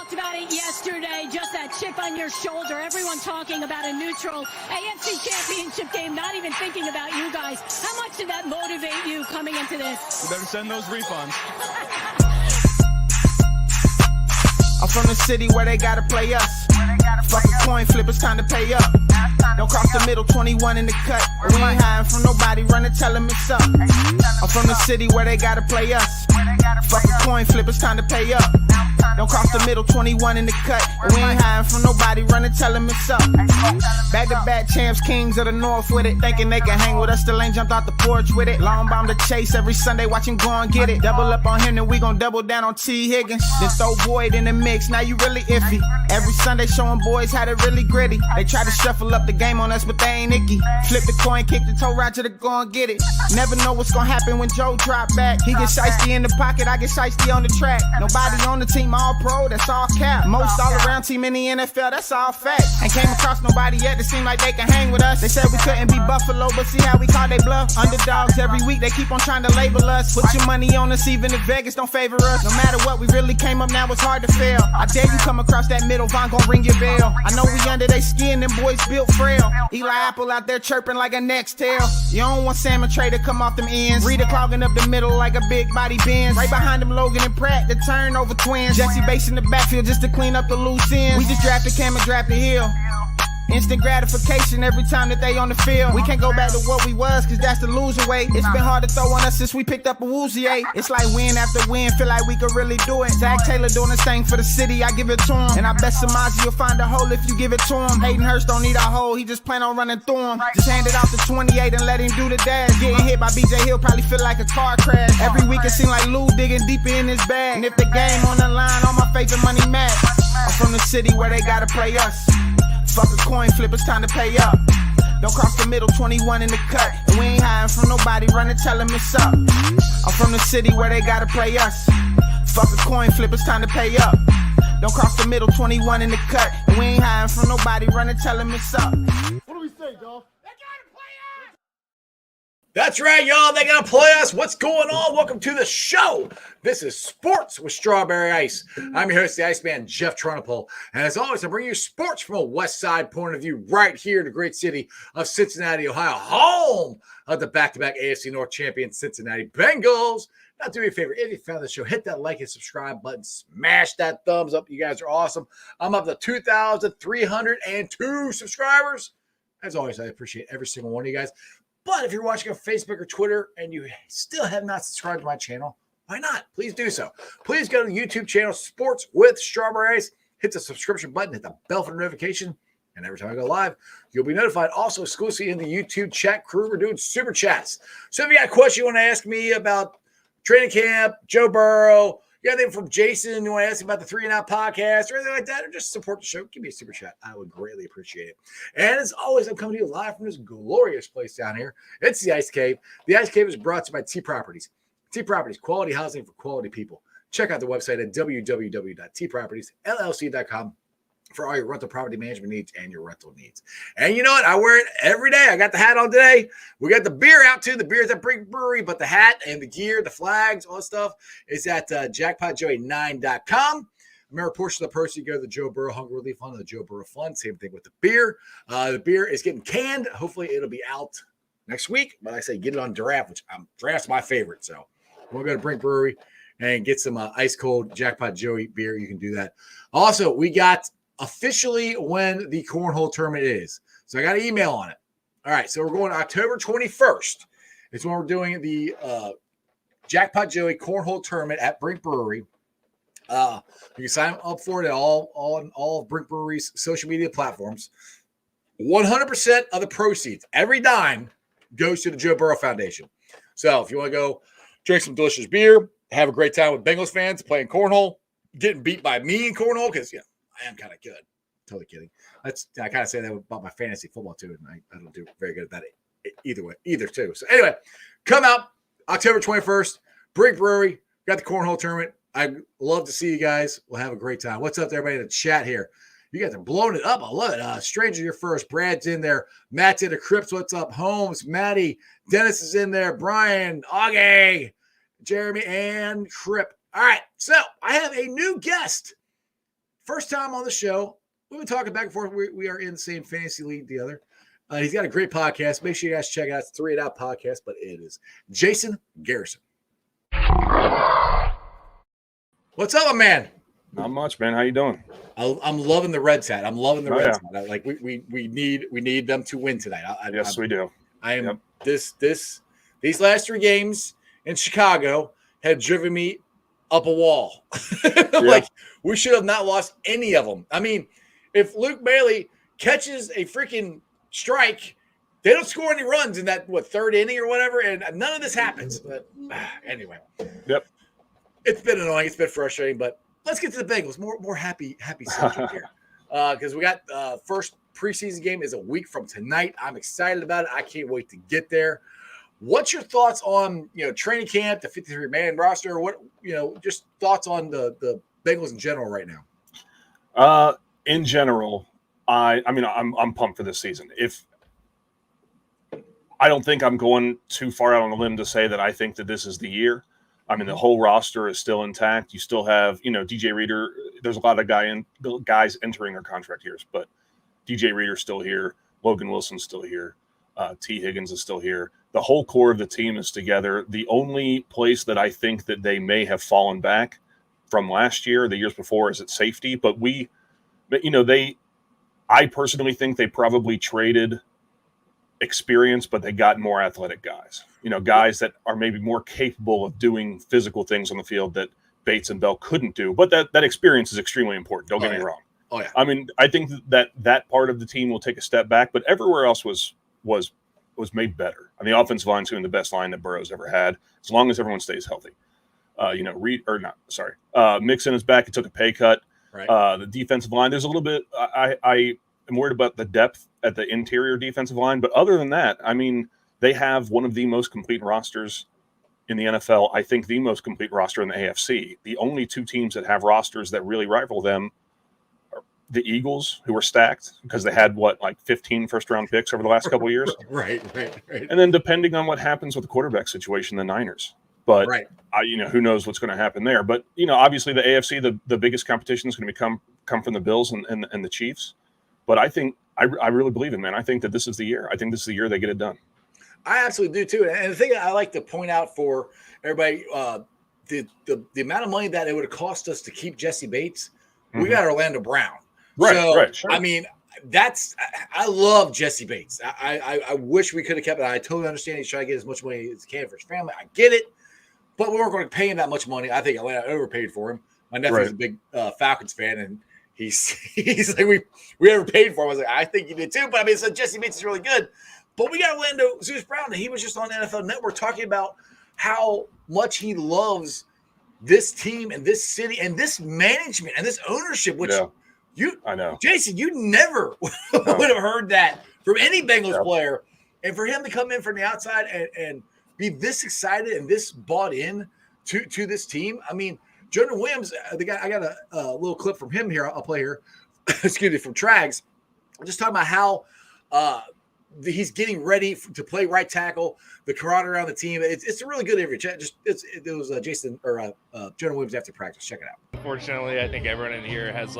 talked about it yesterday, just that chip on your shoulder. Everyone talking about a neutral AFC Championship game, not even thinking about you guys. How much did that motivate you coming into this? You better send those refunds. I'm from the city where they gotta play us. Fuck a coin flip, it's time to pay up. Don't cross the middle, 21 in the cut. We ain't hiding from nobody, run and tell them it's up. I'm from the city where they gotta play us. Fuck a coin flip, it's time to pay up. Don't cross the middle, 21 in the cut. We ain't hiding from nobody, run and tell them it's up. Back-to-back champs, kings of the north with it. Thinking they can hang with us, still ain't jumped out the porch with it. Long bomb to chase every Sunday, watch him go and get it. Double up on him, then we gon' double down on T. Higgins. Then throw Boyd in the mix, now you really iffy. Every Sunday showing boys how to really gritty. They try to shuffle up the game on us, but they ain't icky. Flip the coin, kick the toe right to the go and get it. Never know what's gonna happen when Joe drop back. He get shiesty in the pocket, I get shiesty on the track. Nobody on the team all pro, that's all cap. Most all around team in the NFL, that's all fact. Ain't came across nobody yet that seem like they can hang with us. They said we couldn't be Buffalo, but see how we call they bluff. Underdogs every week, they keep on trying to label us. Put your money on us, even if Vegas don't favor us. No matter what, we really came up, now it's hard to fail. I dare you come across that middle, Von gon' ring your bell. I know we under they skin, them boys built frail. Eli Apple out there chirping like a next tail. You don't want Salmon Trey to come off them ends. Rita clogging up the middle like a big body Benz. Right behind them Logan and Pratt, the turnover twins. Jesse Bates in the backfield just to clean up the loose ends. We just drafted Cam and drafted Hill. Instant gratification every time that they on the field. We can't go back to what we was, cause that's the loser way. It's been hard to throw on us since we picked up a Woozier. It's like win after win, feel like we could really do it. Zach Taylor doing his thing for the city, I give it to him. And I bet Samaji will find a hole if you give it to him. Hayden Hurst don't need a hole, he just plan on running through him. Just hand it off to 28 and let him do the dash. Getting hit by BJ Hill probably feel like a car crash. Every week it seem like Lou digging deeper in his bag. And if the game on the line, all my favorite money match. I'm from the city where they gotta play us. Fuck a coin flip, it's time to pay up. Don't cross the middle, 21 in the cut. And we ain't hiding from nobody, run and tell them it's up. I'm from the city where they gotta play us. Fuck a coin flip, it's time to pay up. Don't cross the middle, 21 in the cut. And we ain't hiding from nobody, run and tell them it's up. What do we say, dog? That's right, y'all. They got to play us. What's going on? Welcome to the show. This is Sports with Strawberry Ice. I'm your host, the Iceman, Jeff Trunapole. And as always, I bring you sports from a West Side point of view right here in the great city of Cincinnati, Ohio, home of the back-to-back AFC North champion Cincinnati Bengals. Now, do me a favor. If you found the show, hit that like and subscribe button. Smash that thumbs up. You guys are awesome. I'm up to 2,302 subscribers. As always, I appreciate every single one of you guys. But if you're watching on Facebook or Twitter and you still have not subscribed to my channel, why not? Please do so. Please go to the YouTube channel, Sports with Strawberry Ice. Hit the subscription button, hit the bell for notification, and every time I go live, you'll be notified. Also, exclusively in the YouTube chat crew, we're doing super chats. So if you got a question you want to ask me about training camp, Joe Burrow, you got anything from Jason, you want to ask him about the 3 and Out podcast or anything like that, or just support the show, give me a super chat. I would greatly appreciate it. And as always, I'm coming to you live from this glorious place down here. It's the Ice Cave. The Ice Cave is brought to you by T Properties. T Properties, quality housing for quality people. Check out the website at www.tpropertiesllc.com for all your rental property management needs and your rental needs. And you know what? I wear it every day. I got the hat on today. We got the beer out too. The beer's at Brink Brewery, but the hat and the gear, the flags, all that stuff is at jackpotjoey9.com. Remember, a portion of the proceeds go to the Joe Burrow Hunger Relief Fund and the Joe Burrow Fund. Same thing with the beer. The beer is getting canned. Hopefully, it'll be out next week. But I say get it on draft, which draft's my favorite. So we'll go to Brink Brewery and get some ice cold Jackpot Joey beer. You can do that. Also, we got officially when the cornhole tournament is. So I got an email on it. All right, so we're going October 21st. It's when we're doing the Jackpot Joey cornhole tournament at Brink Brewery. You can sign up for it at all of Brink Brewery's social media platforms. 100% of the proceeds, every dime, goes to the Joe Burrow Foundation. So if you want to go drink some delicious beer, have a great time with Bengals fans playing cornhole, getting beat by me in cornhole, because I am kind of good. Totally kidding. I kind of say that about my fantasy football too, and I don't do very good at that either too. So anyway, come out October 21st, Brink Brewery, got the cornhole tournament. I'd love to see you guys. We'll have a great time. What's up to everybody in the chat here? You guys are blowing it up. I love it. Stranger, you're first. Brad's in there. Matt's in the Crips. What's up? Holmes, Maddie, Dennis is in there. Brian, Augie, Jeremy, and Crip. All right, so I have a new guest first time on the show. We've been talking back and forth. We are in the same fantasy league together. He's got a great podcast. Make sure you guys check it out. It's 3 Out Podcast, but it is Jason Garrison. What's up, my man? Not much, man. How you doing? I'm loving the Reds hat. I'm loving the Reds yeah. hat. Like we need them to win tonight. Yes, we do. I am these last 3 games in Chicago have driven me up a wall. Like we should have not lost any of them. I mean, if Luke Bailey catches a freaking strike, they don't score any runs in that 3rd inning or whatever, and none of this happens. But anyway, yep, it's been annoying. It's been frustrating, but let's get to the Bengals. More happy subject here, because we got first preseason game is a week from tonight. I'm excited about it. I can't wait to get there. What's your thoughts on training camp, the 53-man roster? What just thoughts on the Bengals in general right now? In general, I'm pumped for this season. If I don't think I'm going too far out on a limb to say that I think that this is the year. I mean, the whole roster is still intact. You still have, DJ Reader. There's a lot of guys entering their contract years, but DJ Reader's still here. Logan Wilson's still here. T. Higgins is still here. The whole core of the team is together. The only place that I think that they may have fallen back from last year, the years before, is at safety. But I personally think they probably traded experience, but they got more athletic guys. Guys that are maybe more capable of doing physical things on the field that Bates and Bell couldn't do. But that experience is extremely important. Don't get me wrong. Oh yeah. I mean, I think that part of the team will take a step back, but everywhere else was made better. I mean, the offensive line's doing the best line that Burrow's ever had, as long as everyone stays healthy. Mixon is back. He took a pay cut. Right. The defensive line, there's a little bit. I am worried about the depth at the interior defensive line, but other than that, I mean, they have one of the most complete rosters in the NFL. I think the most complete roster in the AFC. The only 2 teams that have rosters that really rival them are the Eagles, who are stacked because they had 15 first-round picks over the last couple of years. Right. And then depending on what happens with the quarterback situation, the Niners. But who knows what's going to happen there? But obviously the AFC, the biggest competition is going to come from the Bills and the Chiefs. But I think I really believe it, man. I think that this is the year. I think this is the year they get it done. I absolutely do too. And the thing I like to point out for everybody, the amount of money that it would have cost us to keep Jesse Bates, we got Orlando Brown. Right. Sure. I mean, I love Jesse Bates. I wish we could have kept it. I totally understand he's trying to get as much money as he can for his family. I get it. But we weren't going to pay him that much money. I think Atlanta overpaid for him. My nephew's a big Falcons fan, and he's like, we overpaid for him. I was like, I think you did too. But I mean, so Jesse Bates is really good. But we got Orlando Zeus Brown, and he was just on NFL Network talking about how much he loves this team and this city and this management and this ownership, which I know. Jason, you never would have heard that from any Bengals player. And for him to come in from the outside and be this excited and this bought in to this team. I mean, Jonah Williams, the guy, I got a little clip from him here. I'll play here. Excuse me, from Trags. I'm just talking about how he's getting ready to play right tackle, the camaraderie around the team. It's a really good interview. It was Jason or Jonah Williams after practice. Check it out. Unfortunately, I think everyone in here has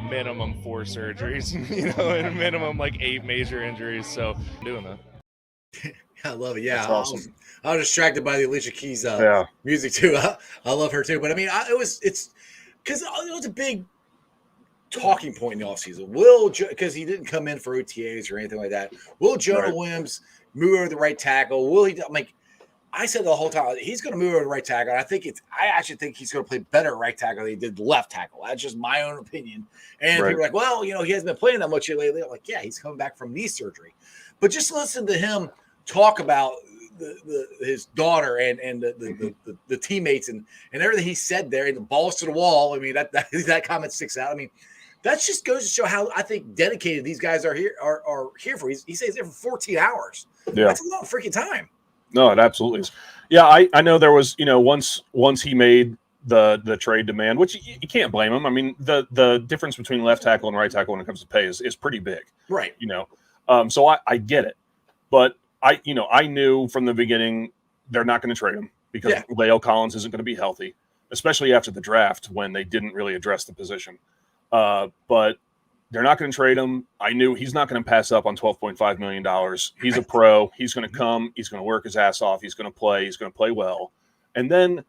minimum 4 surgeries, and a minimum 8 major injuries. So I'm doing that. I love it. Yeah, that's awesome. I was distracted by the Alicia Keys music too. I love her too. But I mean, it's because it was a big talking point in the offseason. Because he didn't come in for OTAs or anything like that. Will Jonah Williams move over the right tackle? Will he? I said the whole time he's going to move over the right tackle. I actually think he's going to play better at right tackle than he did left tackle. That's just my own opinion. And people are like, well, he hasn't been playing that much lately. I'm like, yeah, he's coming back from knee surgery. But just listen to him talk about his daughter and the teammates and everything he said there, and the balls to the wall. I mean, that comment sticks out. I mean, that just goes to show how I think dedicated these guys are here for. He says he's there for 14 hours. Yeah, that's a long freaking time. No, it absolutely is. Yeah, I know there was, once he made the trade demand, which you can't blame him. I mean, the difference between left tackle and right tackle when it comes to pay is pretty big. Right. So I get it. But I knew from the beginning they're not going to trade him because La'el Collins isn't going to be healthy, especially after the draft when they didn't really address the position. But they're not going to trade him. I knew he's not going to pass up on $12.5 million. He's a pro. He's going to come. He's going to work his ass off. He's going to play. He's going to play well. And then,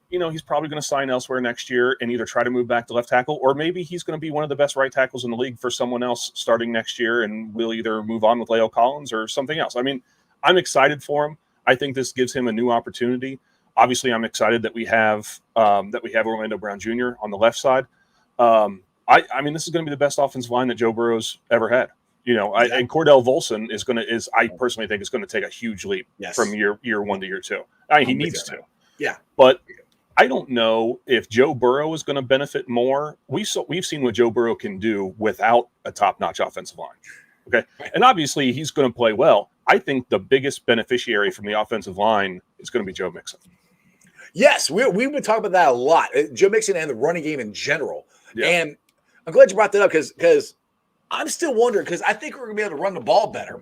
he's probably going to sign elsewhere next year and either try to move back to left tackle, or maybe he's going to be one of the best right tackles in the league for someone else starting next year, and we'll either move on with Leo Collins or something else. I mean, I'm excited for him. I think this gives him a new opportunity. Obviously, I'm excited that we have Orlando Brown Jr. on the left side. I mean, this is going to be the best offensive line that Joe Burrow's ever had. And Cordell Volson I personally think is going to take a huge leap from year 1 to year 2. He needs to. Yeah. But I don't know if Joe Burrow is going to benefit more. We've seen what Joe Burrow can do without a top-notch offensive line. Okay. And obviously he's going to play well. I think the biggest beneficiary from the offensive line is going to be Joe Mixon. Yes, we've been talking about that a lot. Joe Mixon and the running game in general. Yeah. And I'm glad you brought that up because I'm still wondering, because I think we're going to be able to run the ball better.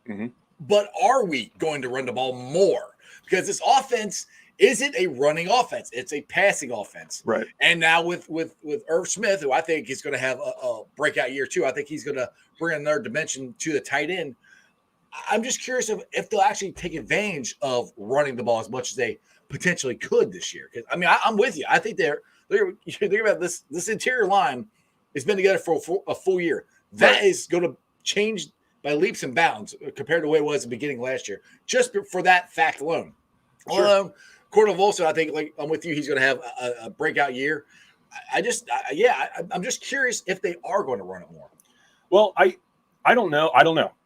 Mm-hmm. But are we going to run the ball more? Because this offense isn't a running offense. It's a passing offense. Right. And now with Irv Smith, who I think is going to have a breakout year too. I think he's going to bring another dimension to the tight end. I'm just curious if they'll actually take advantage of running the ball as much as they potentially could this year. Because I'm with you. I think they're think about this interior line has been together for a full year. That is going to change by leaps and bounds compared to the way it was at the beginning last year. Just for that fact alone. Sure. Cordell Volson, I think, like I'm with you, he's going to have a breakout year. I'm just curious if they are going to run it more. Well, I don't know.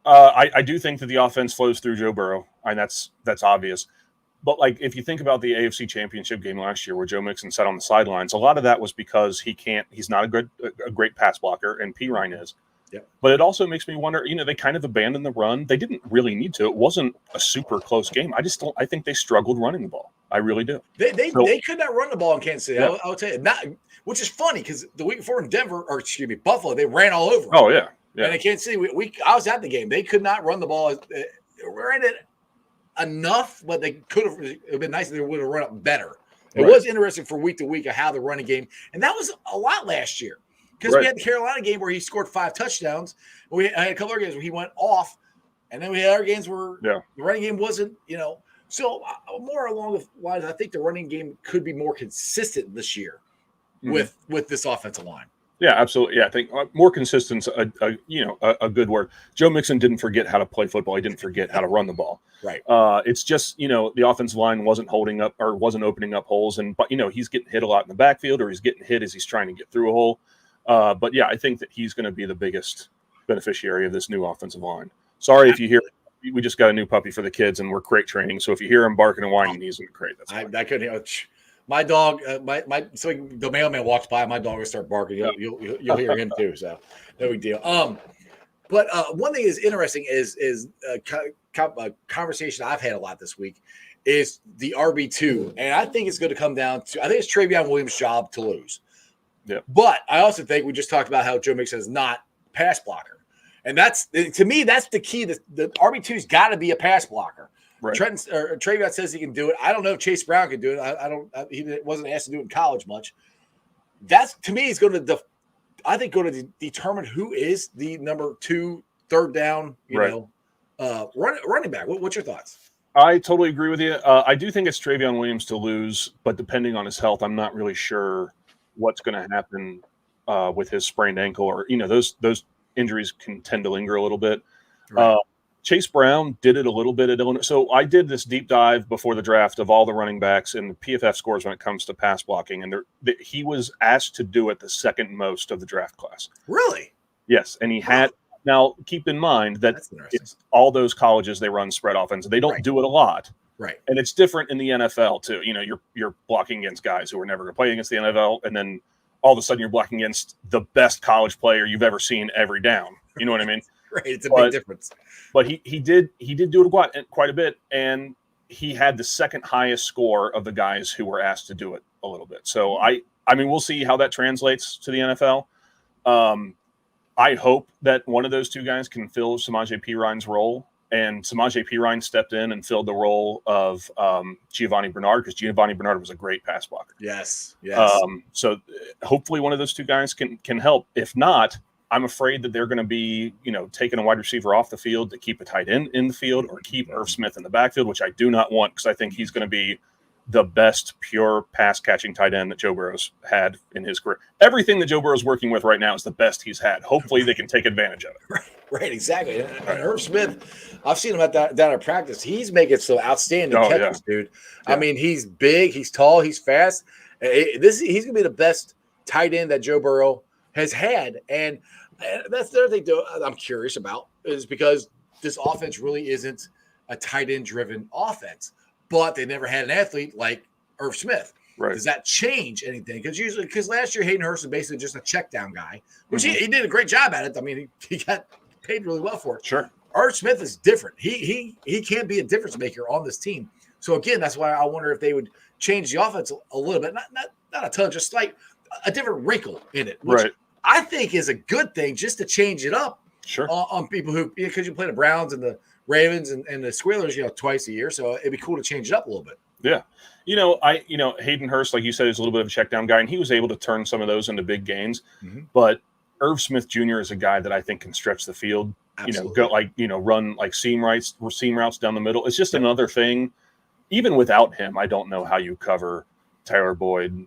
I do think that the offense flows through Joe Burrow, and that's obvious. But like, if you think about the AFC Championship game last year, where Joe Mixon sat on the sidelines, a lot of that was because he's not a great pass blocker, and Pirine is. Yeah. But it also makes me wonder. They kind of abandoned the run. They didn't really need to. It wasn't a super close game. I think they struggled running the ball. I really do. They could not run the ball in Kansas City. Yeah. I'll tell you, which is funny because the week before in Buffalo, they ran all over them. Oh yeah. And in Kansas City, I was at the game. They could not run the ball. They ran it enough, but they could have. It would have been nice if they would have run it better. It was interesting for week to week of how the running game, and that was a lot last year because we had the Carolina game where he scored 5 touchdowns. We had a couple other games where he went off, and then we had other games where the running game wasn't. So more along the lines, I think the running game could be more consistent this year with this offensive line. Yeah, absolutely. Yeah, I think more consistence, a good word. Joe Mixon didn't forget how to play football. He didn't forget how to run the ball. Right. It's just, the offensive line wasn't holding up or wasn't opening up holes. But he's getting hit a lot in the backfield, or he's getting hit as he's trying to get through a hole. But yeah, I think that he's going to be the biggest beneficiary of this new offensive line. Sorry if you hear, we just got a new puppy for the kids and we're crate training. So if you hear him barking and whining, he's in the crate. That's fine. I couldn't. My dog, so the mailman walks by, my dog will start barking. You'll hear him too. So no big deal. But one thing is interesting is a conversation I've had a lot this week is the RB2, and I think it's going to come down to, I think it's Travion Williams' job to lose. Yeah. But I also think we just talked about how Joe Mixon is not pass blocker, and that's, to me, that's the key. The RB2's got to be a pass blocker. Right. Travion says he can do it. I don't know if Chase Brown can do it. He wasn't asked to do it in college much. That's, to me, is going to determine who is the number 2, third down, running back. What's your thoughts? I totally agree with you. I do think it's Travion Williams to lose, but depending on his health, I'm not really sure what's going to happen with his sprained ankle, or those injuries can tend to linger a little bit. Right. Chase Brown did it a little bit at Illinois. So I did this deep dive before the draft of all the running backs and the PFF scores when it comes to pass blocking, and he was asked to do it the second most of the draft class. Really? Yes, and he had. Now, keep in mind that it's all those colleges, they run spread offense. They don't do it a lot. Right. And it's different in the NFL, too. You're blocking against guys who are never going to play against the NFL, and then all of a sudden you're blocking against the best college player you've ever seen every down. You know what I mean? Right. It's a big difference. But he did do it quite a bit, and he had the second highest score of the guys who were asked to do it a little bit. So, I mean, we'll see how that translates to the NFL. I hope that one of those two guys can fill Samaje Perine's role and Samaje Perine stepped in and filled the role of Giovanni Bernard, because Giovanni Bernard was a great pass blocker. Yes. So hopefully one of those two guys can help. If not, I'm afraid that they're going to be, taking a wide receiver off the field to keep a tight end in the field, or keep Irv Smith in the backfield, which I do not want, because I think he's going to be the best pure pass catching tight end that Joe Burrow's had in his career. Everything that Joe Burrow's working with right now is the best he's had. Hopefully they can take advantage of it. Right, exactly. And Irv Smith, I've seen him down at practice. He's making some outstanding catches, dude. Yeah. I mean, he's big, he's tall, he's fast. He's going to be the best tight end that Joe Burrow has had. And that's the other thing I'm curious about, is because this offense really isn't a tight end driven offense, but they never had an athlete like Irv Smith. Right. Does that change anything? Because last year Hayden Hurst was basically just a check down guy, which he did a great job at it. I mean, he got paid really well for it. Sure. Irv Smith is different. He can't be a difference maker on this team. So again, that's why I wonder if they would change the offense a little bit, not a ton, just like a different wrinkle in it, which I think is a good thing, just to change it up. Sure. On people who, because you play the Browns and the Ravens and the Squealers, twice a year, so it'd be cool to change it up a little bit. Yeah. Hayden Hurst, like you said, is a little bit of a check down guy, and he was able to turn some of those into big gains. Mm-hmm. But Irv Smith Jr. is a guy that I think can stretch the field. Absolutely. Run like seam routes down the middle. It's just another thing. Even without him, I don't know how you cover Tyler Boyd,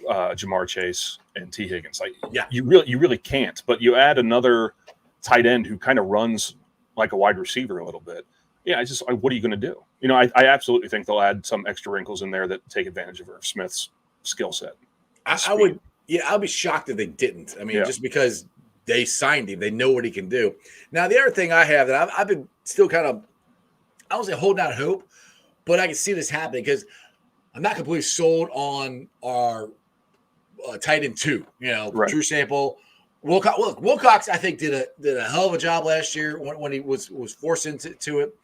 Jamar Chase, and T. Higgins. You really can't. But you add another tight end who kind of runs like a wide receiver a little bit. Yeah, what are you going to do? I absolutely think they'll add some extra wrinkles in there that take advantage of Irv Smith's skill set. I'll be shocked if they didn't. I mean, just because they signed him, they know what he can do. Now, the other thing I have that I've been still kind of, I don't say holding out hope, but I can see this happening, because I'm not completely sold on our tight end 2. Drew Sample. Wilcox, I think, did a hell of a job last year when he was forced into it.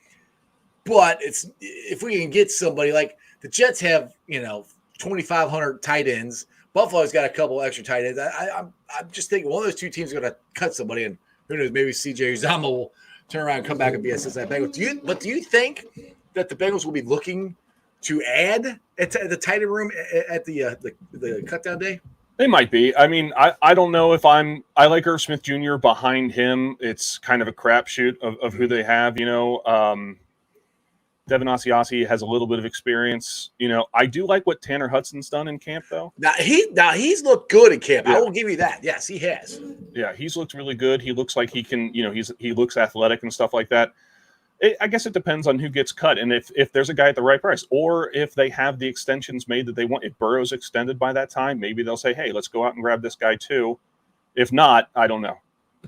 But if we can get somebody like the Jets have, 2,500 tight ends. Buffalo's got a couple extra tight ends. I'm just thinking one of those two teams is going to cut somebody, and who knows, maybe CJ Uzomah will turn around and come back and be a Cincinnati Bengals. Do you think that the Bengals will be looking to add at the tight end room at the cut down day? They might be. I mean, I don't know if I like Irv Smith Jr. Behind him, it's kind of a crapshoot of who they have. Devin Asiasi has a little bit of experience. I do like what Tanner Hudson's done in camp, though. Now he's looked good in camp. Yeah. I will give you that. Yes, he has. Yeah, he's looked really good. He looks like he can. He looks athletic and stuff like that. I guess it depends on who gets cut, and if there's a guy at the right price, or if they have the extensions made that they want. If Burrow's extended by that time, maybe they'll say, "Hey, let's go out and grab this guy too." If not, I don't know.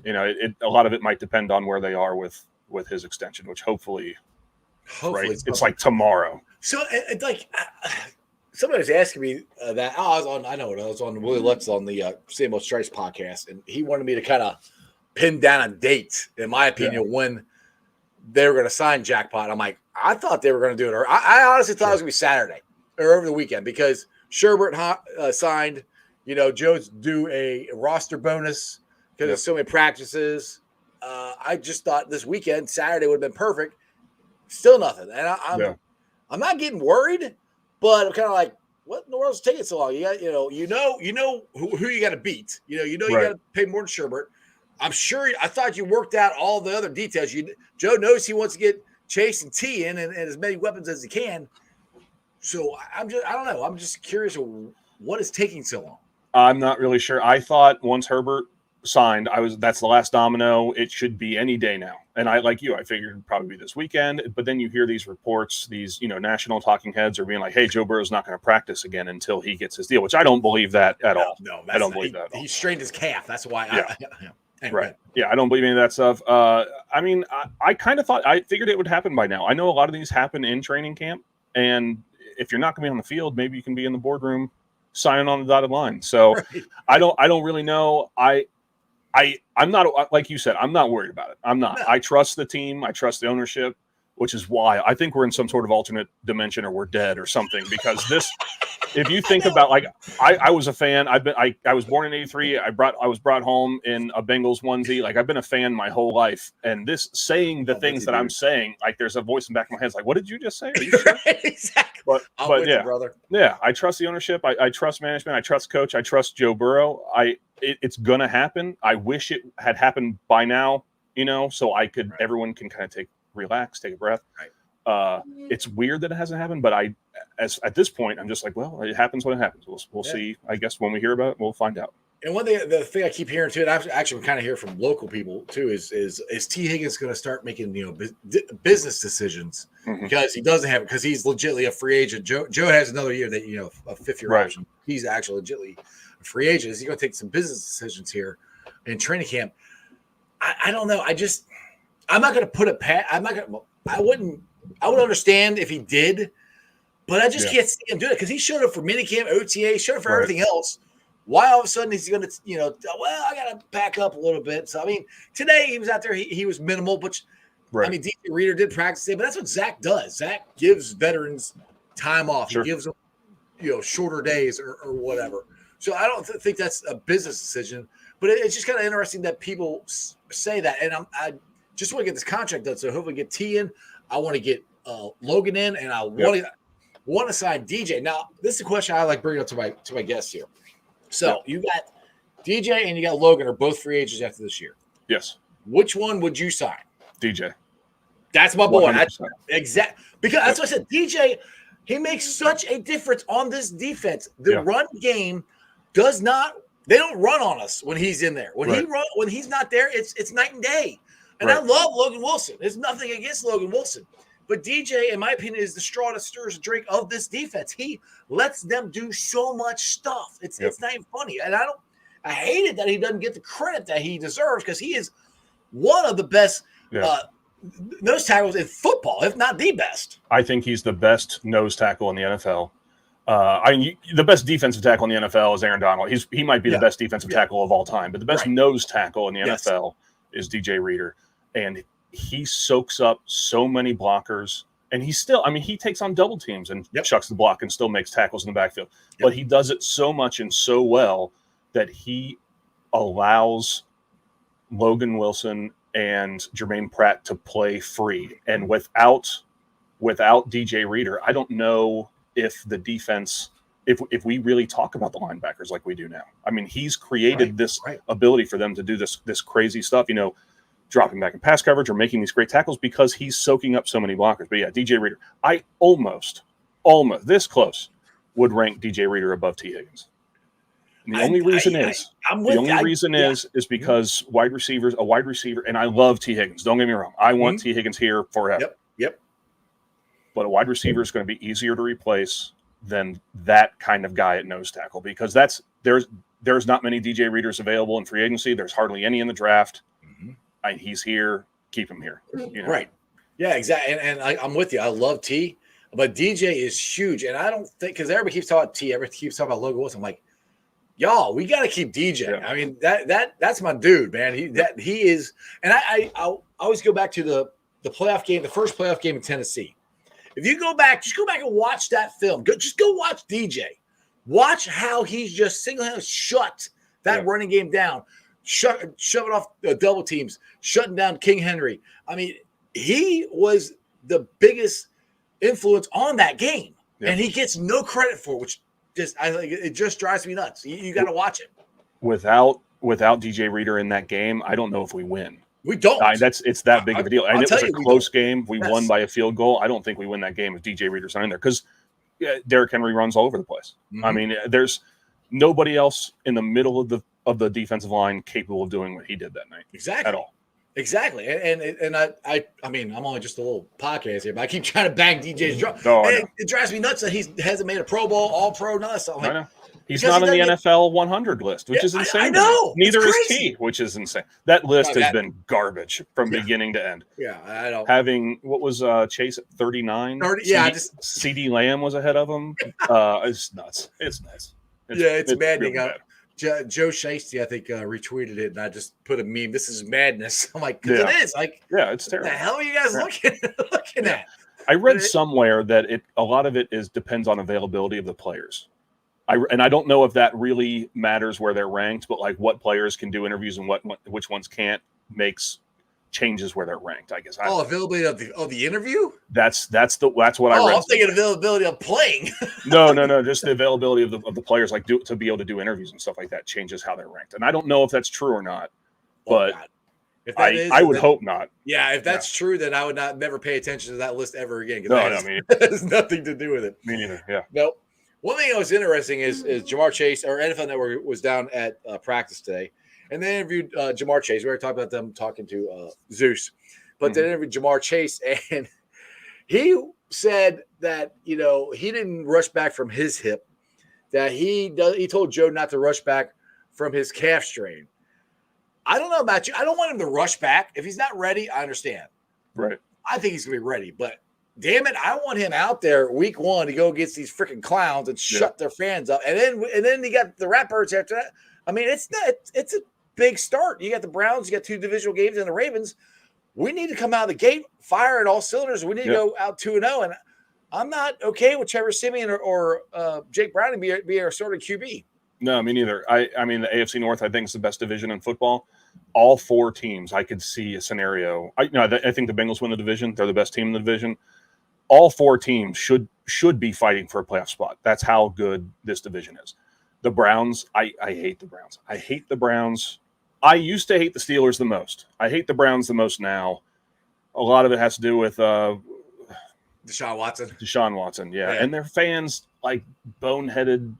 A lot of it might depend on where they are with his extension, which hopefully it's like tomorrow. So it's like somebody was asking me that. I was on Willie Lutz on the Same Old Stripes podcast, and he wanted me to kind of pin down a date, in my opinion, when they were going to sign Jackpot. I'm like, I thought they were going to do it. Or I honestly thought it was going to be Saturday or over the weekend, because Sherbert signed. Joe's due a roster bonus because there's so many practices. I just thought this weekend, Saturday, would have been perfect. Still nothing. And I'm not getting worried, but I'm kind of like, what in the world's taking so long? You got, you know who you got to beat. You got to pay more than Sherbert. I'm sure. I thought you worked out all the other details. Joe knows he wants to get Chase and T in and as many weapons as he can. So I don't know. I'm just curious what is taking so long. I'm not really sure. I thought once Herbert signed, that's the last domino. It should be any day now. And I figured it'd probably be this weekend. But then you hear these reports, these national talking heads are being like, "Hey, Joe Burrow's not going to practice again until he gets his deal," which I don't believe that at all. No, I don't believe that at all. He strained his calf. That's why. Anyway. Right. Yeah, I don't believe any of that stuff. I kind of figured it would happen by now. I know a lot of these happen in training camp, and if you're not going to be on the field, maybe you can be in the boardroom signing on the dotted line. So I don't really know. I'm not, like you said, I'm not worried about it. I'm not. No. I trust the team. I trust the ownership. which is why I think we're in some sort of alternate dimension or we're dead or something. Because this, if you think about, like, I was a fan. I was born in '83. I was brought home in a Bengals onesie. Like, I've been a fan my whole life. And this saying the things that I'm saying, like, there's a voice in the back of my head. It's like, what did you just say? Are you sure? Exactly. But yeah, brother. Yeah, I trust the ownership. I trust management. I trust coach. I trust Joe Burrow. It's gonna happen. I wish it had happened by now, so I could everyone can kind of relax, take a breath. Right. It's weird that it hasn't happened, but at this point, I'm just like, well, it happens when it happens. We'll see. I guess when we hear about it, we'll find out. And the thing I keep hearing too, and I've actually kind of hear from local people too, is T. Higgins going to start making business decisions because he doesn't have it because he's legitimately a free agent. Joe has another year that a 5th-year option. He's actually legitimately a free agent. He's going to take some business decisions here in training camp. I don't know. I'm not going to put a pat. I would understand if he did, but I just can't see him do it because he showed up for minicamp, OTA, showed up for everything else. Why all of a sudden is he going to, well, I got to back up a little bit. So, I mean, today he was out there. He was minimal, but I mean, DJ Reader did practice today, but that's what Zach does. Zach gives veterans time off. Sure. He gives them, shorter days or whatever. So I don't think that's a business decision, but it's just kind of interesting that people say that. And I just want to get this contract done. So hopefully get T in. I want to get Logan in, and I want to sign DJ. Now, this is a question I like bringing up to my guests here. So you got DJ and you got Logan are both free agents after this year. Yes. Which one would you sign? DJ. That's my boy. Exactly. Because that's what I said. DJ, he makes such a difference on this defense. The run game does not. They don't run on us when he's in there. When he's not there, it's night and day. And I love Logan Wilson. There's nothing against Logan Wilson. But DJ, in my opinion, is the straw that stirs the drink of this defense. He lets them do so much stuff. It's not even funny. And I hate it that he doesn't get the credit that he deserves because he is one of the best nose tackles in football, if not the best. I think he's the best nose tackle in the NFL. The best defensive tackle in the NFL is Aaron Donald. He might be the best defensive tackle of all time, but the best nose tackle in the NFL is DJ Reader. And he soaks up so many blockers, and he takes on double teams and chucks the block and still makes tackles in the backfield. But he does it so much and so well that he allows Logan Wilson and Jermaine Pratt to play free. And without DJ Reader, I don't know if the defense, if we really talk about the linebackers like we do now. I mean, he's created this ability for them to do this crazy stuff, dropping back in pass coverage or making these great tackles because he's soaking up so many blockers. But DJ Reader, I almost this close would rank DJ Reader above T. Higgins. And the only reason is because a wide receiver, and I love T. Higgins. Don't get me wrong. I want T. Higgins here forever. Yep. But a wide receiver is going to be easier to replace than that kind of guy at nose tackle because there's not many DJ Readers available in free agency. There's hardly any in the draft. He's here. Keep him here. Right. Yeah, exactly. And I'm with you. I love T, but DJ is huge. And I don't think because everybody keeps talking about T, everybody keeps talking about Logan Wilson. I'm like, y'all, we got to keep DJ. Yeah. I mean, that's my dude, man. He is. And I always go back to the playoff game, the first playoff game in Tennessee. If you go back, just go back and watch that film. Just go watch DJ. Watch how he's just single-handedly shut that running game down. Shoving off double teams, shutting down King Henry. I mean, he was the biggest influence on that game, and he gets no credit for it, which it just drives me nuts. You got to watch it. Without DJ Reader in that game, I don't know if we win. We don't. It's that big of a deal, and it was a close game. We won by a field goal. I don't think we win that game if DJ Reader's not in there because Derrick Henry runs all over the place. I mean, there's nobody else in the middle of the defensive line capable of doing what he did that night. Exactly. At all. Exactly. And I mean, I'm only just a little podcast here, but I keep trying to bang DJ's drum. It drives me nuts that he hasn't made a Pro Bowl, all pro, none of that stuff. I know. He's not on the NFL 100 list, which is insane. I know. Neither is T, which is insane. That list has been garbage from beginning to end. Yeah, I don't. Having, what was Chase at 39? CD Lamb was ahead of him. It's nuts. It's nuts. It's maddening. Joe Shiesty, I think, retweeted it, and I just put a meme. This is madness. I'm like, 'cause Yeah. It is. Like, Yeah, it's what terrible. the hell are you guys looking at? I read But somewhere that a lot of it depends on availability of the players. I don't know if that really matters where they're ranked, but like what players can do interviews and which ones can't changes where they're ranked. I guess. Availability of the interview? That's what I read. I'm thinking availability of playing. No. Just the availability of the players, like to be able to do interviews and stuff like that, changes how they're ranked. And I don't know if that's true or not, but if that is, I would hope not. Yeah, if that's true, then I would never pay attention to that list ever again. No, That has nothing to do with it. Me neither. Yeah. No. One thing that was interesting is Jamar Chase, or NFL Network, was down at practice today, and they interviewed Jamar Chase. We already talked about them talking to Zeus, but they interviewed Jamar Chase, and he said that he didn't rush back from his hip, that he told Joe not to rush back from his calf strain. I don't know about you. I don't want him to rush back. If he's not ready, I understand. Right. I think he's gonna be ready, but damn it, I want him out there week 1 to go against these freaking clowns and shut their fans up. And then you got the Ratbirds after that. I mean, it's a big start. You got the Browns, you got 2 divisional games, and the Ravens. We need to come out of the gate, fire at all cylinders. We need to go out 2-0. And I'm not okay with Trevor Siemian or Jake Browning be our starting QB. No, me neither. I mean, the AFC North, I think, is the best division in football. All 4 teams, I could see a scenario. I think the Bengals win the division. They're the best team in the division. All 4 teams should be fighting for a playoff spot. That's how good this division is. The Browns, I hate the Browns. I hate the Browns. I used to hate the Steelers the most. I hate the Browns the most now. A lot of it has to do with Deshaun Watson. Yeah. And their fans, like, boneheaded.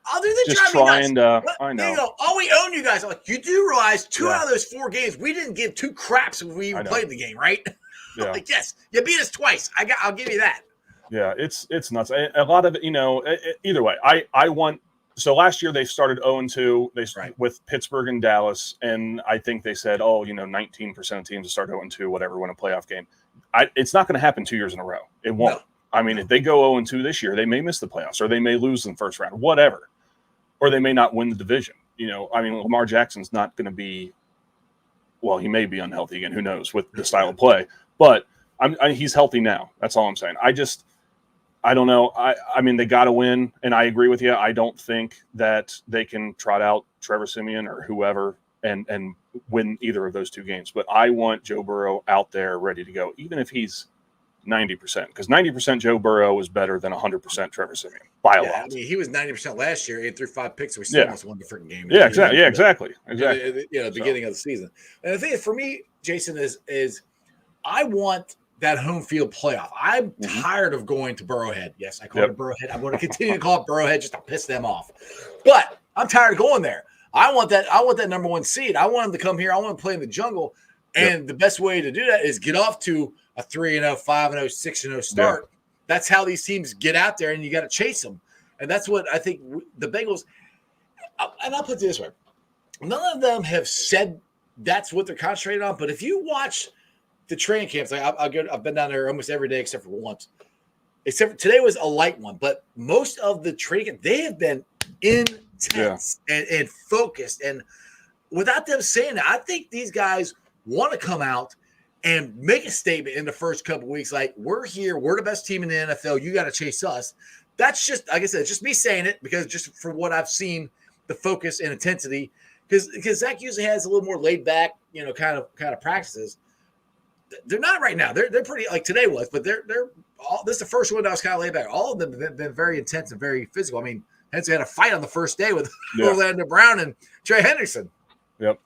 Oh, they're just trying to. I know. There you go. Oh, we own you guys. I'm like, you do realize 2 out of those 4 games, we didn't give 2 craps when we even played the game, right? Yeah. Like, yes, you beat us twice. I'll give you that. Yeah, it's nuts. A lot of it, either way. I want. So last year they started 0-2. With Pittsburgh and Dallas, and I think they said, 19% of teams start 0-2, whatever, win a playoff game. It's not going to happen 2 years in a row. It won't. No. I mean, if they go 0-2 this year, they may miss the playoffs, or they may lose in the first round, whatever, or they may not win the division. I mean, Lamar Jackson's not going to be. Well, he may be unhealthy again. Who knows with the style of play. But he's healthy now. That's all I'm saying. I don't know. I mean, they got to win, and I agree with you. I don't think that they can trot out Trevor Siemian or whoever and win either of those 2 games. But I want Joe Burrow out there ready to go, even if he's 90%, because 90% Joe Burrow is better than 100% Trevor Siemian by a lot. I mean, he was 90% last year, 8 through 5 picks. So we still almost won the freaking game. Yeah, exactly. Yeah, exactly. The beginning of the season. And the thing for me, Jason, is I want that home field playoff. I'm tired of going to Burrowhead. Yes, I call it Burrowhead. I'm going to continue to call it Burrowhead just to piss them off. But I'm tired of going there. I want that number 1 seed. I want them to come here. I want to play in the jungle. And the best way to do that is get off to a 3-0, 5-0, 6-0 start. Yeah. That's how these teams get out there, and you got to chase them. And that's what I think the Bengals. And I'll put it this way: none of them have said that's what they're concentrating on. But if you watch the training camps, like I've been down there almost every day except for once. Except for today was a light one, but most of the training they have been intense and focused. And without them saying that, I think these guys want to come out and make a statement in the first couple of weeks, like, we're here, we're the best team in the NFL, you got to chase us. That's just, like I said, just me saying it, because just for what I've seen, the focus and intensity, because Zach usually has a little more laid back, kind of practices. They're not right now. They're pretty, like today was, but they're all. This is the first one that was kind of laid back. All of them have been very intense and very physical. I mean, hence we had a fight on the first day with Orlando Brown and Trey Hendrickson. Yep.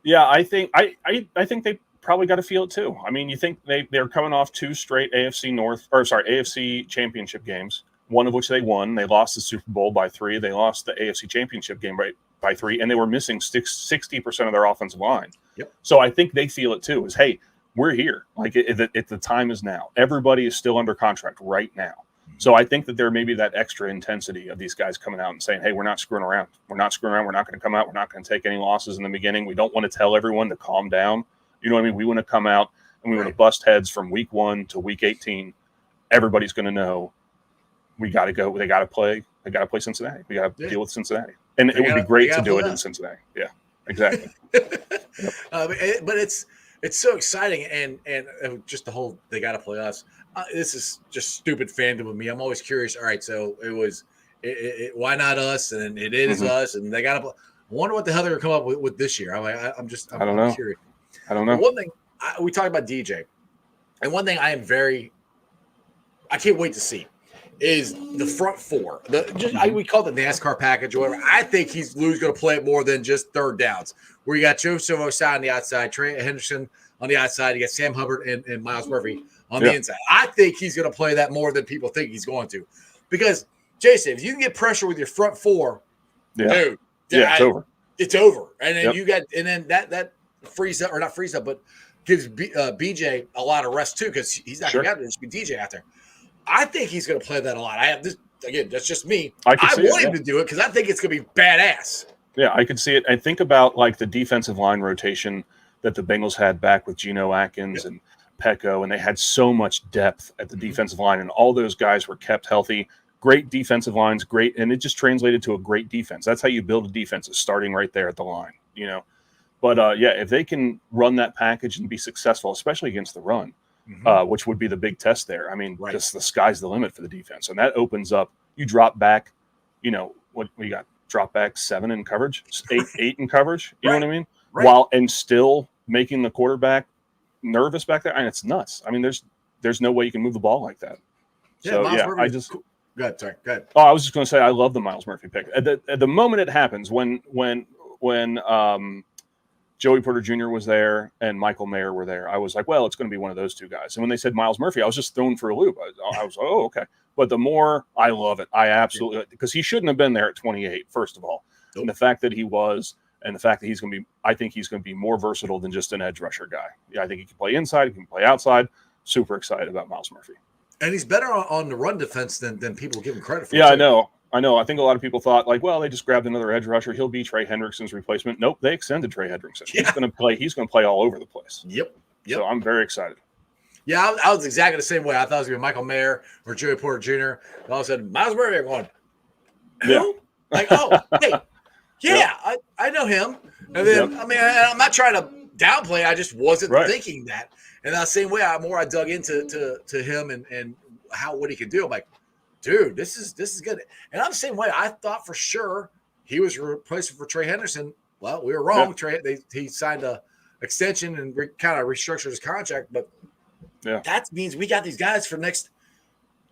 Yeah, I think they probably got to feel it too. I mean, you think they're coming off 2 straight AFC championship games, one of which they won. They lost the Super Bowl by 3. They lost the AFC championship game by 3, and they were missing 60% of their offensive line. Yep. So I think they feel it too. Is, hey, we're here. Like the time is now. Everybody is still under contract right now. So I think that there may be that extra intensity of these guys coming out and saying, hey, we're not screwing around. We're not screwing around. We're not going to come out. We're not going to take any losses in the beginning. We don't want to tell everyone to calm down. You know what I mean? We want to come out and we want to bust heads from week 1 to week 18. Everybody's going to know we got to go. They got to play. They got to play Cincinnati. We got to deal with Cincinnati. And They it would be gotta- great they to gotta do play it in us. Cincinnati. Yeah, exactly. But it's so exciting, and just the whole they got to play us. This is just stupid fandom of me. I'm always curious. All right, so it was why not us? And it is Mhm. us, and they got to. I wonder what the hell they're gonna come up with this year. I'm I don't know. curious. I don't But know. one thing we talked about DJ, and one thing I can't wait to see is the front four. We call it the NASCAR package or whatever. I think Lou's going to play it more than just third downs. Where you got Joseph Osai on the outside, Trey Henderson on the outside, you got Sam Hubbard and Miles Murphy on the inside. I think he's going to play that more than people think he's going to, because Jason, if you can get pressure with your front four, dude, it's over. It's over, and then that frees up, or not frees up, but gives BJ a lot of rest too, because he's not going to get there. Just be DJ out there. I think he's going to play that a lot. I have this again. That's just me. I want him to do it because I think it's going to be badass. Yeah, I could see it. I think about like the defensive line rotation that the Bengals had back with Geno Atkins and Pecco, and they had so much depth at the defensive line, and all those guys were kept healthy. Great defensive lines, great, and it just translated to a great defense. That's how you build a defense, is starting right there at the line, you know. But if they can run that package and be successful, especially against the run, which would be the big test there. I mean, just the sky's the limit for the defense, and that opens up. You drop back, you know what we got. Drop back 7 in coverage, 8 in coverage. You know what I mean? While and still making the quarterback nervous back there, and it's nuts. I mean, there's no way you can move the ball like that. Go ahead. Sorry. Go ahead. Oh, I was just going to say I love the Miles Murphy pick. At the moment it happens, when Joey Porter Jr. was there and Michael Mayer were there, I was like, well, it's going to be one of those two guys. And when they said Miles Murphy, I was just thrown for a loop. I was like, oh, okay. But the more I love it, I absolutely, because he shouldn't have been there at 28, first of all. Nope. And the fact that he was, and the fact that he's going to be, I think he's going to be more versatile than just an edge rusher guy. Yeah, I think he can play inside, he can play outside. Super excited about Miles Murphy. And he's better on the run defense than people give him credit for. Yeah, I know. I think a lot of people thought, like, well, they just grabbed another edge rusher. He'll be Trey Hendrickson's replacement. Nope, they extended Trey Hendrickson. Yeah. He's going to play all over the place. Yep. So I'm very excited. Yeah, I was exactly the same way. I thought it was going to be Michael Mayer or Joey Porter Jr. And all of a sudden, Miles Murphy, I'm going, who? Yeah. Like, oh, hey, yeah, I know him. And then, I mean, I'm not trying to downplay. I just wasn't thinking that. And the same way, I dug into to him and what he could do. I'm like, dude, this is good. And I'm the same way. I thought for sure he was replacing for Trey Henderson. Well, we were wrong. Yeah. He signed a extension and kind of restructured his contract, but that means we got these guys for the next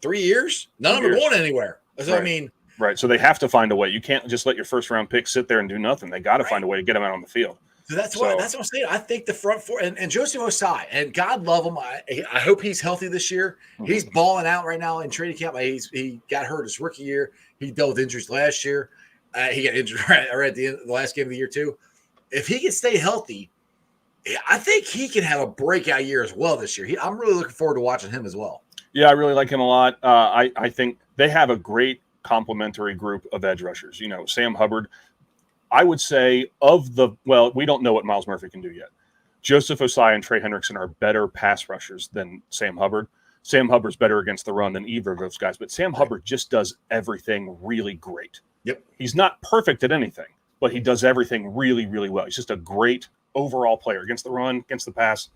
3 years. None of them are going anywhere. So I mean, so they have to find a way. You can't just let your first round pick sit there and do nothing. They got to find a way to get them out on the field. So that's what I'm saying. I think the front four and Joseph Osai, and God love him. I hope he's healthy this year. Mm-hmm. He's balling out right now in training camp. He got hurt his rookie year. He dealt with injuries last year. He got injured right at the end of the last game of the year too. If he can stay healthy, I think he can have a breakout year as well this year. I'm really looking forward to watching him as well. Yeah, I really like him a lot. I think they have a great complementary group of edge rushers. You know, Sam Hubbard. I would say we don't know what Miles Murphy can do yet. Joseph Osai and Trey Hendrickson are better pass rushers than Sam Hubbard. Sam Hubbard's better against the run than either of those guys, but Sam Hubbard just does everything really great. Yep. He's not perfect at anything, but he does everything really, really well. He's just a great overall player against the run, against the pass.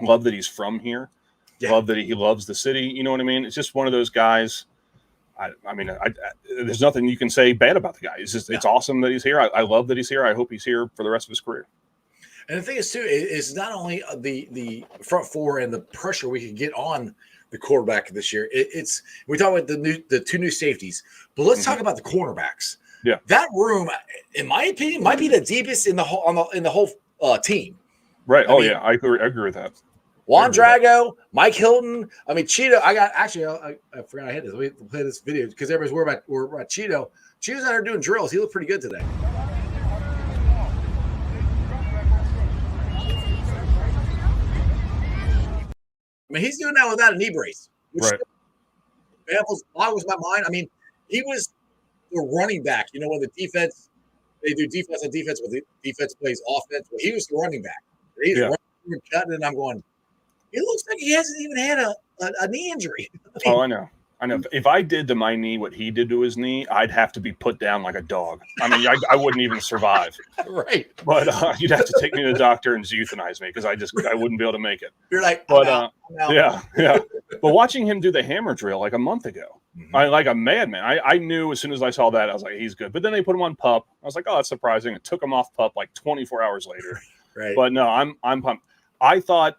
Love that he's from here. Yeah. Love that he loves the city. You know what I mean? It's just one of those guys. I mean, there's nothing you can say bad about the guy. It's awesome that he's here. I love that he's here. I hope he's here for the rest of his career. And the thing is, too, is not only the front four and the pressure we can get on the quarterback this year. We talk about the two new safeties, but let's talk about the cornerbacks. Yeah, that room, in my opinion, might be the deepest in the whole team. Right. I agree with that. Juan Drago, Mike Hilton. I mean, Cheeto. I forgot I had this. Let me play this video because everybody's worried about Cheeto. Cheeto's out there doing drills. He looked pretty good today. I mean, he's doing that without a knee brace, which boggles my mind. I mean, he was the running back. You know, when the defense, they do defense on defense, but the defense plays offense. Well, he was the running back. He's running and cutting, and I'm going, it looks like he hasn't even had a knee injury. I know. I know if I did to my knee what he did to his knee, I'd have to be put down like a dog. I mean, I wouldn't even survive. Right. But you'd have to take me to the doctor and euthanize me because I wouldn't be able to make it. You're like, But I'm out. yeah. But watching him do the hammer drill like a month ago, I like a madman. I knew as soon as I saw that, I was like, he's good. But then they put him on pup. I was like, oh, that's surprising. It took him off pup like 24 hours later. Right. But no, I'm pumped. I thought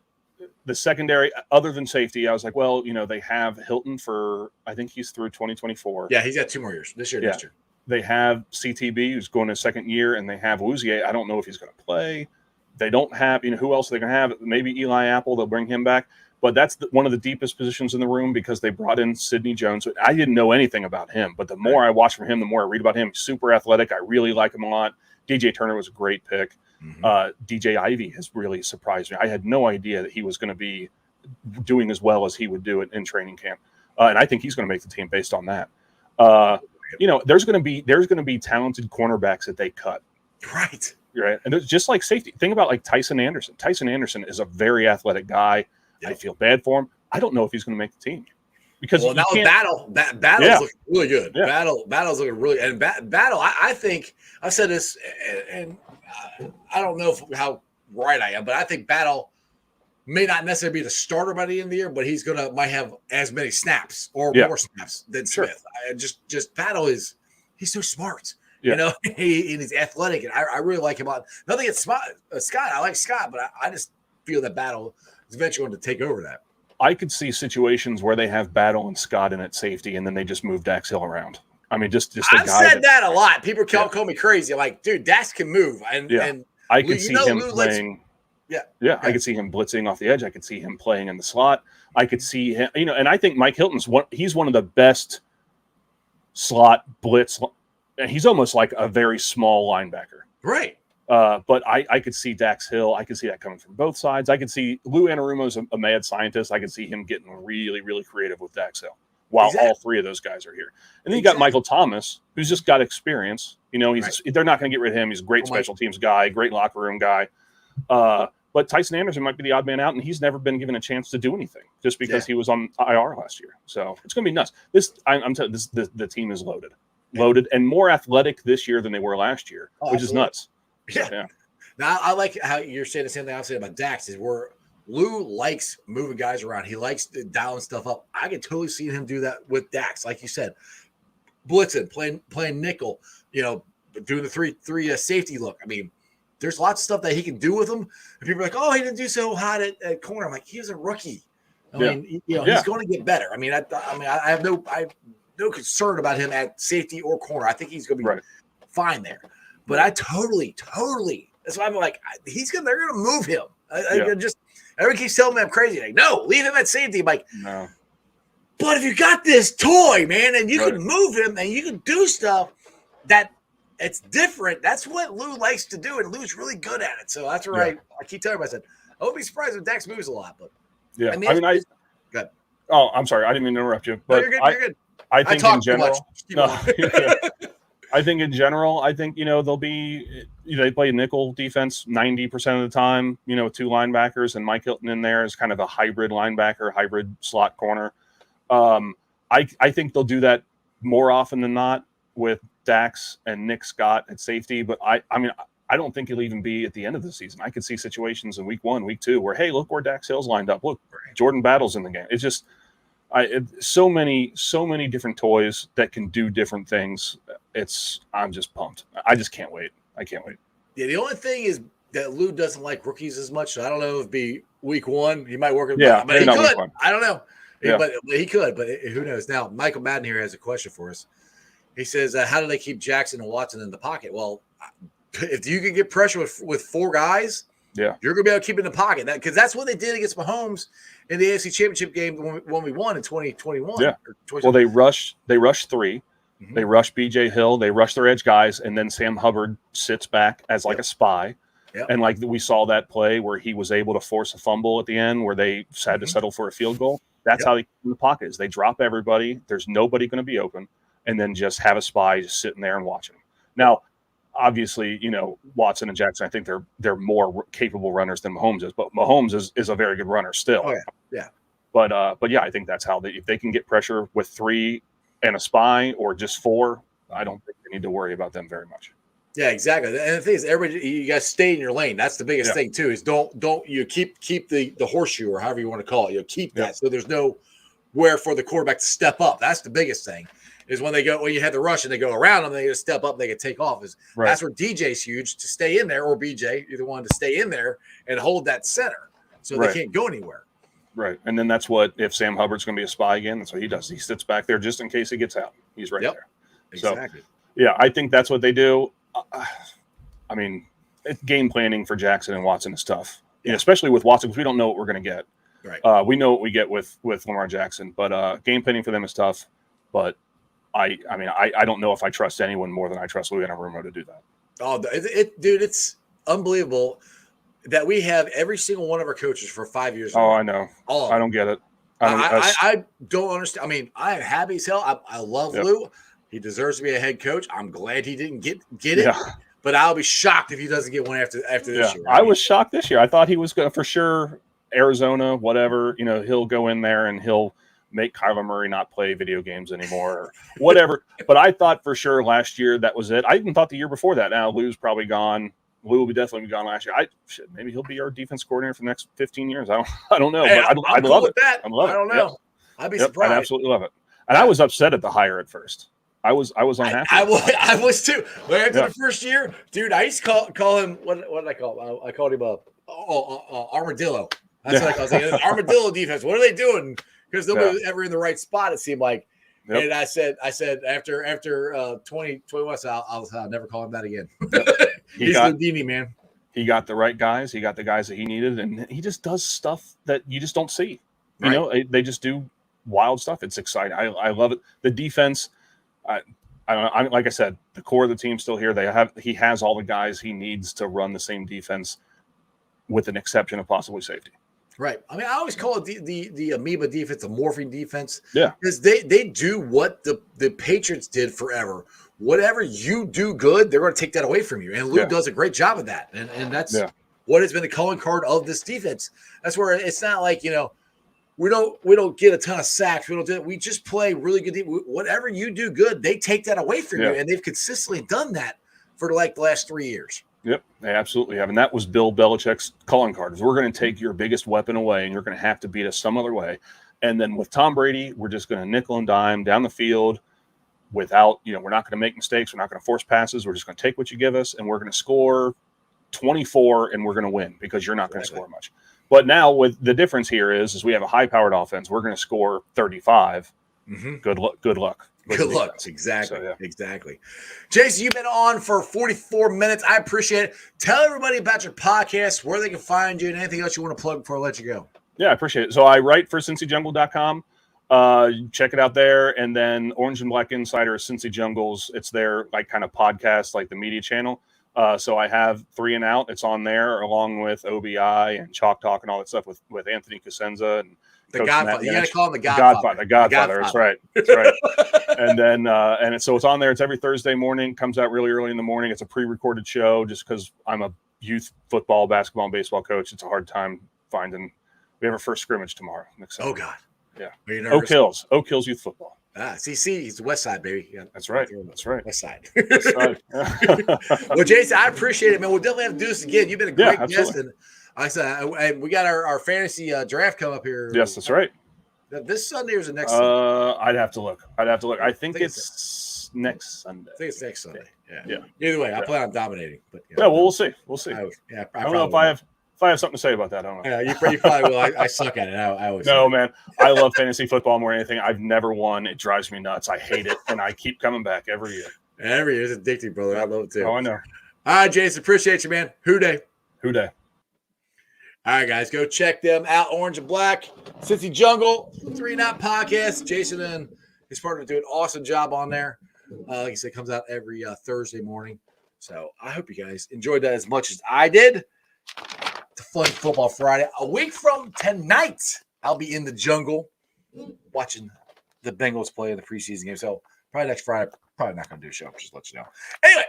the secondary, other than safety, I was like, well, they have Hilton for, I think he's through 2024. Yeah, he's got 2 more years. This year, next year. They have CTB, who's going to second year, and they have Wouzier. I don't know if he's going to play. They don't have, who else are they going to have? Maybe Eli Apple, they'll bring him back. But that's one of the deepest positions in the room because they brought in Sidney Jones. I didn't know anything about him, but the more I watch from him, the more I read about him. He's super athletic. I really like him a lot. DJ Turner was a great pick. DJ Ivy has really surprised me. I had no idea that he was going to be doing as well as he would do it in training camp. And I think he's going to make the team based on that. There's going to be talented cornerbacks that they cut. Right. Right. And it's just like safety. Think about like Tyson Anderson. Tyson Anderson is a very athletic guy. Yep. I feel bad for him. I don't know if he's going to make the team because now Battle's looking really good. Yeah. Battle's looking really, and Battle. I think I've said this, and I don't know how right I am, but I think Battle may not necessarily be the starter by the end of the year, but he's might have as many snaps or more snaps than Smith. Just Battle he's so smart. Yeah. He's athletic, and I really like him. Nothing against Scott. I like Scott, but I just feel that Battle is eventually going to take over that. I could see situations where they have Battle and Scott in at safety, and then they just move Dax Hill around. I mean, just I've said that a lot. People call me crazy. I'm like, dude, Dax can move, and I could see him playing. Yeah. I could see him blitzing off the edge. I could see him playing in the slot. I could see him, and I think Mike Hilton's he's one of the best slot blitz. And he's almost like a very small linebacker. Right. But I could see Dax Hill. I could see that coming from both sides. I could see Lou Anarumo's a mad scientist. I could see him getting really, really creative with Dax Hill while all 3 of those guys are here. And then you got Michael Thomas, who's just got experience. They're not going to get rid of him. He's a great special teams guy, great locker room guy. But Tyson Anderson might be the odd man out, and he's never been given a chance to do anything just because he was on IR last year. So it's going to be nuts. I'm telling you, the team is loaded and more athletic this year than they were last year, which is nuts. Yeah. Now I like how you're saying the same thing I was saying about Dax is where Lou likes moving guys around. He likes dialing stuff up. I can totally see him do that with Dax, like you said, blitzing, playing nickel, doing the three safety look. I mean, there's lots of stuff that he can do with them. And people are like, oh, he didn't do so hot at corner. I'm like, he was a rookie. I mean, he's going to get better. I mean, I have no concern about him at safety or corner. I think he's going to be fine there. But I totally. That's why I'm like, they're going to move him. Everyone keeps telling me I'm crazy. Like, no, leave him at safety. I'm like, no. But if you got this toy, man, and you can move him and you can do stuff that it's different. That's what Lou likes to do, and Lou's really good at it. So that's where I keep telling him. I said, I would be surprised if Dax moves a lot. But good. Oh, I'm sorry. I didn't mean to interrupt you. But no, you're good. I think in general, I think they'll be they play nickel defense 90% of the time. With 2 linebackers and Mike Hilton in there is kind of a hybrid linebacker, hybrid slot corner. I think they'll do that more often than not with Dax and Nick Scott at safety. But I don't think he'll even be at the end of the season. I could see situations in week 1, week 2 where, hey, look where Dax Hill's lined up. Look, Jordan Battle's in the game. It's just so many different toys that can do different things. I'm just pumped. I just can't wait. I can't wait. Yeah, the only thing is that Lou doesn't like rookies as much. So I don't know if it'd be week 1. He might work it. Yeah, but he could. I don't know. Yeah. But he could. But who knows? Now, Michael Madden here has a question for us. He says, how do they keep Jackson and Watson in the pocket? Well, if you can get pressure with 4 guys, you're going to be able to keep in the pocket. Because that's what they did against Mahomes in the AFC Championship game when we won in 2021. Yeah. Well, they rushed 3. Mm-hmm. They rushed B.J. Hill. They rushed their edge guys, and then Sam Hubbard sits back as like a spy. Yep. And like we saw that play where he was able to force a fumble at the end where they had to settle for a field goal. That's how they keep in the pocket is they drop everybody. There's nobody going to be open. And then just have a spy just sitting there and watching them. Now, obviously, Watson and Jackson, I think they're more capable runners than Mahomes is, but Mahomes is a very good runner still. Oh, yeah. But yeah, I think that's how if they can get pressure with 3 and a spy or just 4, I don't think they need to worry about them very much. Yeah, exactly. And the thing is, everybody, you guys stay in your lane. That's the biggest thing too. Is don't you keep the horseshoe or however you want to call it. You keep that so there's no where for the quarterback to step up. That's the biggest thing. Is when you have the rush and they go around them, they just step up, they can take off. That's where DJ's huge to stay in there, or BJ, either one, to stay in there and hold that center so they can't go anywhere. Right. And then that's what, if Sam Hubbard's going to be a spy again, that's what he does. He sits back there just in case he gets out. He's right there. Exactly. So, yeah, I think that's what they do. I mean, game planning for Jackson and Watson is tough, especially with Watson, because we don't know what we're going to get. Right. We know what we get with Lamar Jackson, but game planning for them is tough. But I mean, I don't know if I trust anyone more than I trust Lou Anarumo to do that. Oh, dude, it's unbelievable that we have every single one of our coaches for 5 years. Oh, I know. I don't get it. I don't understand. I mean, I am happy as hell. I love Lou. He deserves to be a head coach. I'm glad he didn't get it. But I'll be shocked if he doesn't get one after this year. I was shocked this year. I thought he was going to, for sure, Arizona, whatever, he'll go in there and he'll make Kyler Murray not play video games anymore or whatever. But I thought for sure last year that was it. I even thought the year before that. Now Lou's probably gone. Lou will definitely be gone last year. Maybe he'll be our defense coordinator for the next 15 years. I don't know. Hey, but I'd love it. I don't know. Yep. I'd be surprised. I'd absolutely love it. And I was upset at the hire at first. I was unhappy. I was too. But after the first year, dude, I used to call him what did I call him? I called him Armadillo. That's what I was like. Armadillo defense. What are they doing? Because nobody was ever in the right spot. It seemed like. Yep. And I said after 2021, I'll never call him that again. He's Houdini, man. He got the right guys. He got the guys that he needed, and he just does stuff that you just don't see. You know, they just do wild stuff. It's exciting. I love it. The defense. I like I said, the core of the team's still here. He has all the guys he needs to run the same defense, with an exception of possibly safety. Right. I mean, I always call it the amoeba defense, the morphine defense. Yeah. Because they do what the Patriots did forever. Whatever you do good, they're going to take that away from you. And Lou does a great job of that. And that's what has been the calling card of this defense. That's where it's not like, we don't get a ton of sacks. We don't do it. We just play really good. Whatever you do good, they take that away from you. And they've consistently done that for like the last 3 years. Yep, they absolutely have. And that was Bill Belichick's calling card. We're going to take your biggest weapon away, and you're going to have to beat us some other way. And then with Tom Brady, we're just going to nickel and dime down the field without, we're not going to make mistakes. We're not going to force passes. We're just going to take what you give us, and we're going to score 24, and we're going to win because you're not going to score much. But now with the difference here is we have a high-powered offense. We're going to score 35. Mm-hmm. Good luck. Good luck. Exactly. So, exactly. Jason, you've been on for 44 minutes. I appreciate it. Tell everybody about your podcast, where they can find you, and anything else you want to plug before I let you go. Yeah, I appreciate it. So I write for CincyJungle.com. Check it out there. And then Orange and Black Insider is Cincy Jungles. It's their kind of podcast, like the media channel. So I have 3 and Out. It's on there along with OBI and Chalk Talk and all that stuff with Anthony Cosenza and the Godfather. You got to call him the Godfather. The Godfather. That's right. That's right. And then so it's on there. It's every Thursday morning. Comes out really early in the morning. It's a pre-recorded show just because I'm a youth football, basketball, and baseball coach. It's a hard time finding. We have our first scrimmage tomorrow. Next Sunday. Oh God. Yeah. Oak Hills Youth Football. CC, he's the West Side, baby. Yeah, that's right. That's right. West Side. Well, Jason, I appreciate it, man. We'll definitely have to do this again. You've been a great guest, and like I said, we got our fantasy draft come up here. Yes, that's right. This Sunday or is it next Sunday? I'd have to look. I think it's next Sunday. I think it's next Sunday. Yeah. Either way, I plan on dominating. But we'll see. We'll see. I don't know if I have something to say about that. I don't know. Yeah, you probably will. I suck at it. I always man. I love fantasy football more than anything. I've never won. It drives me nuts. I hate it, and I keep coming back every year. Every year. It's addicting, brother. I love it too. Oh, I know. All right, Jason. Appreciate you, man. Who day? All right, guys. Go check them out. Orange and Black, Cincy Jungle, 3 and Out podcast. Jason and his partner do an awesome job on there. Like I said, it comes out every Thursday morning. So I hope you guys enjoyed that as much as I did. It's a fun football Friday. A week from tonight, I'll be in the jungle watching the Bengals play in the preseason game. So probably next Friday, probably not going to do a show. Just let you know. Anyway,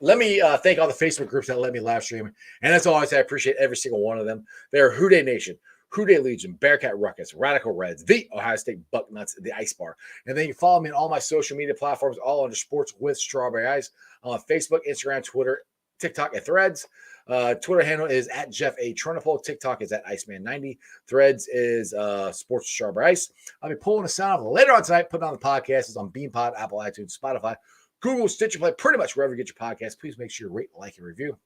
let me thank all the Facebook groups that let me live stream. And as always, I appreciate every single one of them. They're Who Dey Nation. Houday Legion, Bearcat Ruckus, Radical Reds, the Ohio State Bucknuts, the Ice Bar. And then you follow me on all my social media platforms, all under Sports with Strawberry Ice, on Facebook, Instagram, Twitter, TikTok, and Threads. Twitter handle is at Jeff A. Turnipole. TikTok is at Iceman90. Threads is Sports with Strawberry Ice. I'll be pulling a sound later on tonight, putting on the podcast. It's on BeanPod, Apple iTunes, Spotify, Google, Stitcher Play, pretty much wherever you get your podcast. Please make sure you rate, like, and review.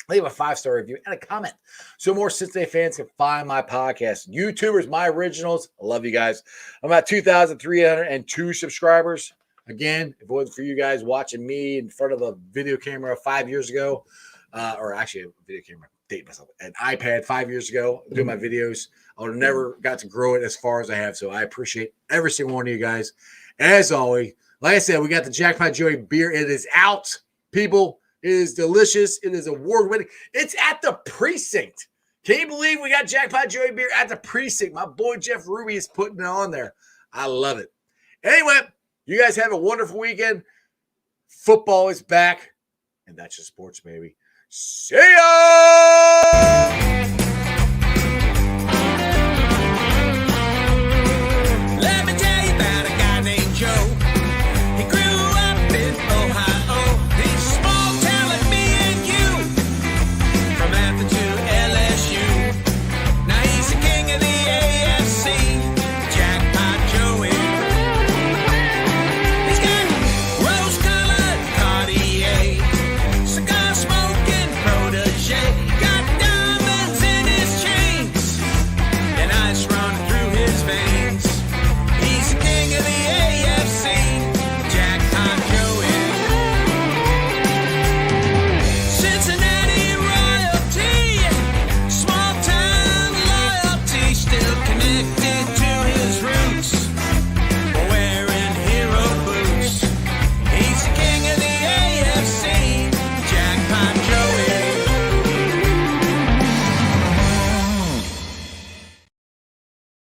Leave a 5-star review and a comment so more Cincinnati fans can find my podcast. YouTubers, my originals, I love you guys. I'm at 2,302 subscribers. Again, if it wasn't for you guys watching me in front of a video camera 5 years ago, or actually a video camera, date myself, an iPad 5 years ago, doing my videos, I would have never got to grow it as far as I have. So I appreciate every single one of you guys. As always, like I said, we got the Jackpot Joey beer. It is out, people. It is delicious. It is award-winning. It's at the precinct. Can you believe we got Jackpot Joey beer at the precinct? My boy Jeff Ruby is putting it on there. I love it. Anyway, you guys have a wonderful weekend. Football is back, and that's just sports, baby. See ya!